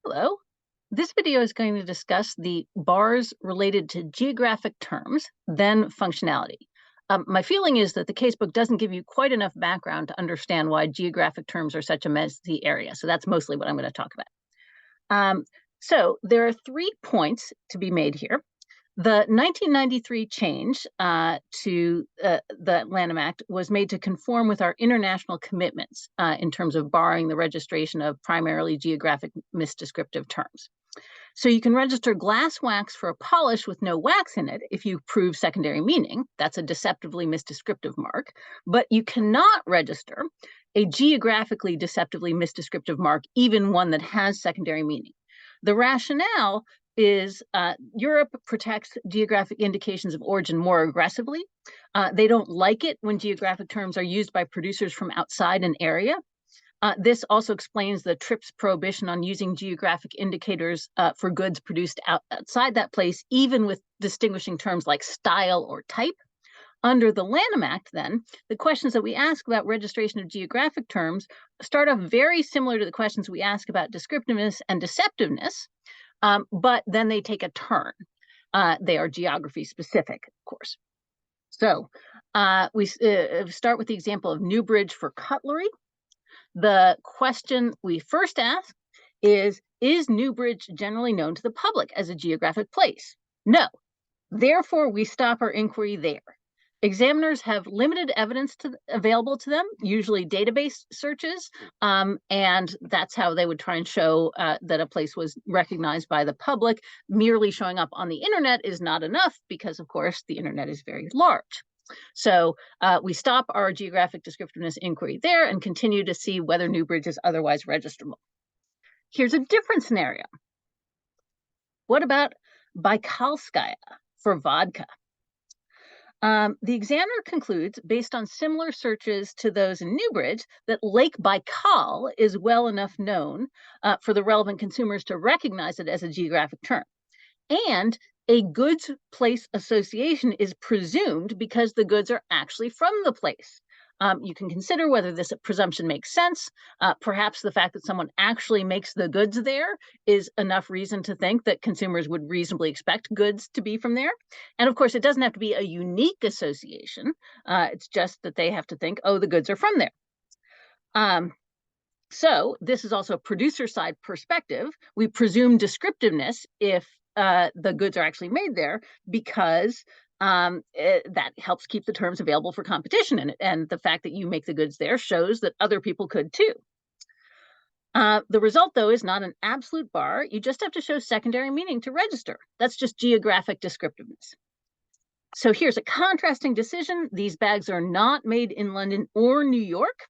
Hello. This video is going to discuss the bars related to geographic terms, then functionality. My feeling is that the casebook doesn't give you quite enough background to understand why geographic terms are such a messy area. So that's mostly what I'm going to talk about. So there are 3 points to be made here. The 1993 change to the Lanham Act was made to conform with our international commitments in terms of barring the registration of primarily geographic misdescriptive terms. So you can register glass wax for a polish with no wax in it if you prove secondary meaning. That's a deceptively misdescriptive mark. But you cannot register a geographically deceptively misdescriptive mark, even one that has secondary meaning. The rationale is Europe protects geographic indications of origin more aggressively. They don't like it when geographic terms are used by producers from outside an area. This also explains the TRIPS prohibition on using geographic indicators for goods produced outside that place, even with distinguishing terms like style or type. Under the Lanham Act, then, the questions that we ask about registration of geographic terms start off very similar to the questions we ask about descriptiveness and deceptiveness, but then they take a turn. They are geography specific, of course. So we start with the example of Newbridge for cutlery. The question we first ask is Newbridge generally known to the public as a geographic place? No. Therefore, we stop our inquiry there. Examiners have limited evidence available to them, usually database searches, and that's how they would try and show that a place was recognized by the public. Merely showing up on the internet is not enough because, of course, the internet is very large. So we stop our geographic descriptiveness inquiry there and continue to see whether Newbridge is otherwise registrable. Here's a different scenario. What about Baikalskaya for vodka? The examiner concludes, based on similar searches to those in Newbridge, that Lake Baikal is well enough known for the relevant consumers to recognize it as a geographic term. And a goods place association is presumed because the goods are actually from the place. You can consider whether this presumption makes sense. Perhaps the fact that someone actually makes the goods there is enough reason to think that consumers would reasonably expect goods to be from there. And of course, it doesn't have to be a unique association. It's just that they have to think, oh, the goods are from there. So this is also a producer side perspective. We presume descriptiveness if the goods are actually made there because that helps keep the terms available for competition. And the fact that you make the goods there shows that other people could too. The result, though, is not an absolute bar. You just have to show secondary meaning to register. That's just geographic descriptiveness. So here's a contrasting decision. These bags are not made in London or New York.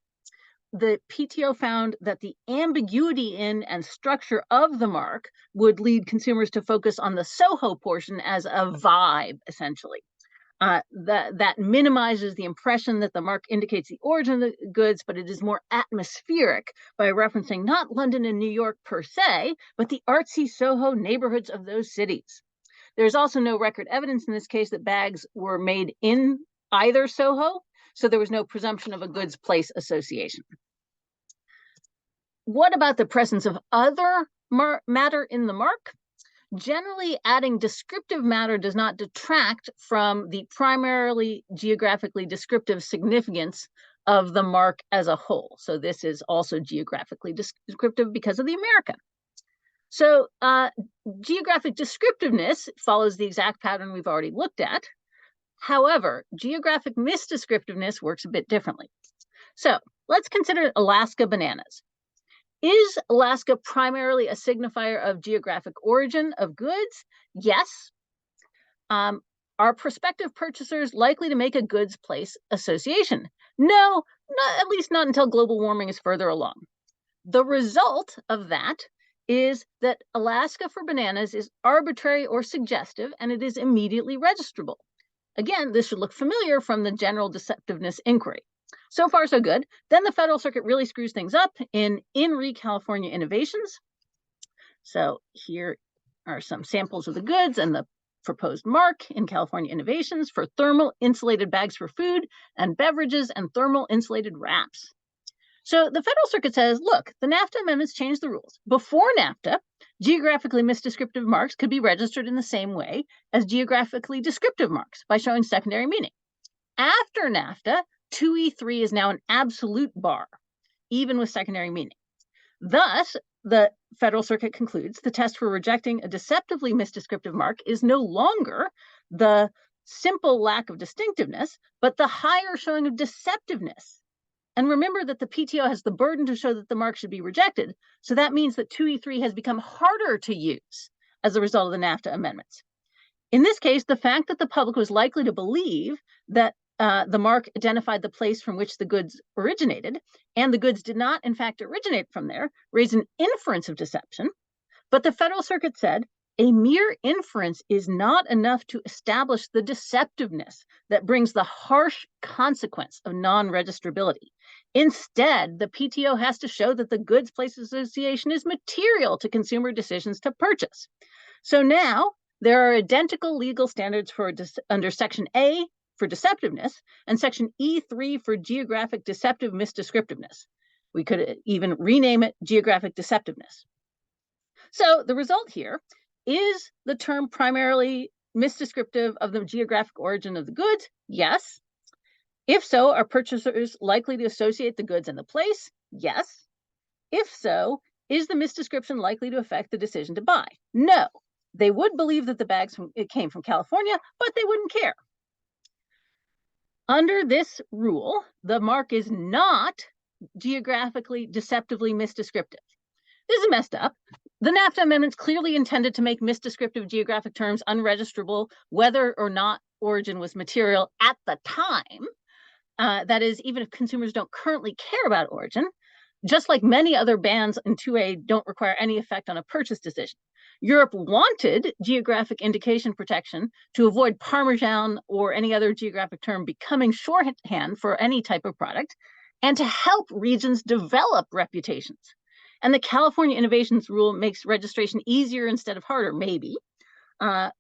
The PTO found that the ambiguity in and structure of the mark would lead consumers to focus on the Soho portion as a vibe, essentially. That minimizes the impression that the mark indicates the origin of the goods, but it is more atmospheric by referencing not London and New York per se, but the artsy Soho neighborhoods of those cities. There's also no record evidence in this case that bags were made in either Soho, so there was no presumption of a goods place association. What about the presence of other matter in the mark? Generally, adding descriptive matter does not detract from the primarily geographically descriptive significance of the mark as a whole. So this is also geographically descriptive because of the America. So geographic descriptiveness follows the exact pattern we've already looked at. However, geographic misdescriptiveness works a bit differently. So let's consider Alaska bananas. Is Alaska primarily a signifier of geographic origin of goods? Yes. Are prospective purchasers likely to make a goods place association? No, at least not until global warming is further along. The result of that is that Alaska for bananas is arbitrary or suggestive, and it is immediately registrable. Again, this should look familiar from the general deceptiveness inquiry. So far, so good. Then the Federal Circuit really screws things up in INRI California Innovations. So here are some samples of the goods and the proposed mark in California Innovations for thermal insulated bags for food and beverages and thermal insulated wraps. So the Federal Circuit says, look, the NAFTA amendments changed the rules. Before NAFTA, geographically misdescriptive marks could be registered in the same way as geographically descriptive marks by showing secondary meaning. After NAFTA, 2E3 is now an absolute bar, even with secondary meaning. Thus, the Federal Circuit concludes the test for rejecting a deceptively misdescriptive mark is no longer the simple lack of distinctiveness, but the higher showing of deceptiveness. And remember that the PTO has the burden to show that the mark should be rejected. So that means that 2E3 has become harder to use as a result of the NAFTA amendments. In this case, the fact that the public was likely to believe that the mark identified the place from which the goods originated, and the goods did not, in fact, originate from there, raised an inference of deception. But the Federal Circuit said a mere inference is not enough to establish the deceptiveness that brings the harsh consequence of non-registrability. Instead, the PTO has to show that the goods place association is material to consumer decisions to purchase. So now there are identical legal standards for under Section A for deceptiveness and Section E3 for geographic deceptive misdescriptiveness. We could even rename it geographic deceptiveness. So the result here is the term primarily misdescriptive of the geographic origin of the goods? Yes. If so, are purchasers likely to associate the goods and the place? Yes. If so, is the misdescription likely to affect the decision to buy? No. They would believe that the bags came from California, but they wouldn't care. Under this rule, the mark is not geographically deceptively misdescriptive. This is messed up. The NAFTA amendments clearly intended to make misdescriptive geographic terms unregistrable, whether or not origin was material at the time. That is, even if consumers don't currently care about origin, just like many other bans in 2A don't require any effect on a purchase decision. Europe wanted geographic indication protection to avoid Parmesan or any other geographic term becoming shorthand for any type of product, and to help regions develop reputations. And the California Innovations Rule makes registration easier instead of harder, maybe,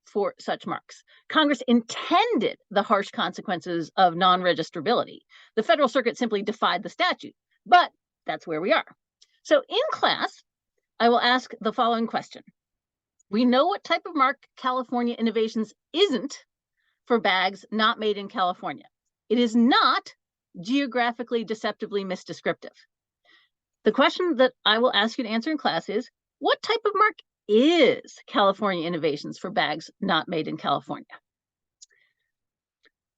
for such marks. Congress intended the harsh consequences of non-registrability. The Federal Circuit simply defied the statute, but that's where we are. So in class, I will ask the following question. We know what type of mark California Innovations isn't for bags not made in California. It is not geographically deceptively misdescriptive. The question that I will ask you to answer in class is, what type of mark is California Innovations for bags not made in California?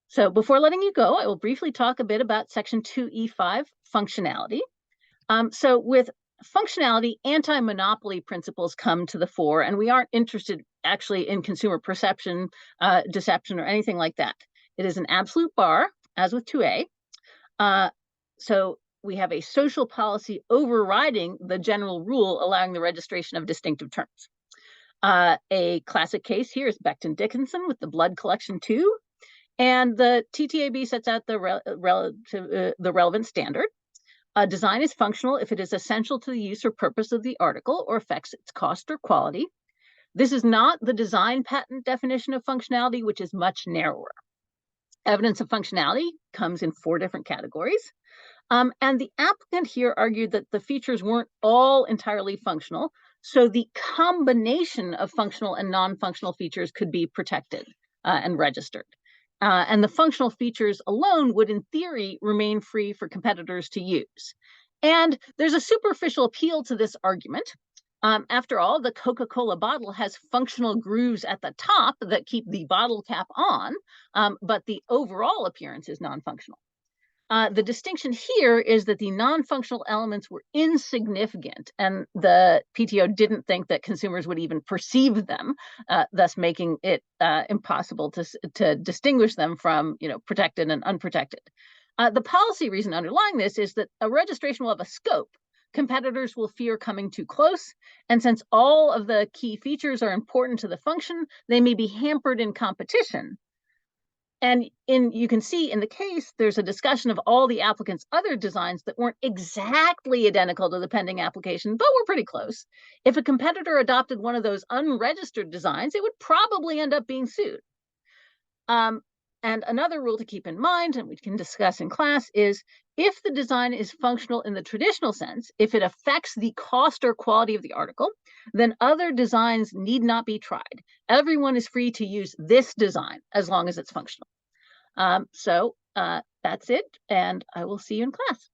So before letting you go, I will briefly talk a bit about Section 2E5 functionality. So with functionality, anti-monopoly principles come to the fore, and we aren't interested actually in consumer perception, deception, or anything like that. It is an absolute bar, as with 2A. So we have a social policy overriding the general rule allowing the registration of distinctive terms. A classic case here is Becton Dickinson with the blood collection tube, and the TTAB sets out the relevant standard. Design is functional if it is essential to the use or purpose of the article or affects its cost or quality. This is not the design patent definition of functionality, which is much narrower. Evidence of functionality comes in 4 different categories. And the applicant here argued that the features weren't all entirely functional, so the combination of functional and non-functional features could be protected and registered. And the functional features alone would, in theory, remain free for competitors to use. And there's a superficial appeal to this argument. After all, the Coca-Cola bottle has functional grooves at the top that keep the bottle cap on, but the overall appearance is non-functional. The distinction here is that the non-functional elements were insignificant, and the PTO didn't think that consumers would even perceive them, thus making it impossible to distinguish them from, protected and unprotected. The policy reason underlying this is that a registration will have a scope. Competitors will fear coming too close, and since all of the key features are important to the function, they may be hampered in competition. And you can see in the case, there's a discussion of all the applicants' other designs that weren't exactly identical to the pending application, but were pretty close. If a competitor adopted one of those unregistered designs, it would probably end up being sued. And another rule to keep in mind, and we can discuss in class, is If the design is functional in the traditional sense, if it affects the cost or quality of the article, then other designs need not be tried. Everyone is free to use this design as long as it's functional. So that's it, and I will see you in class.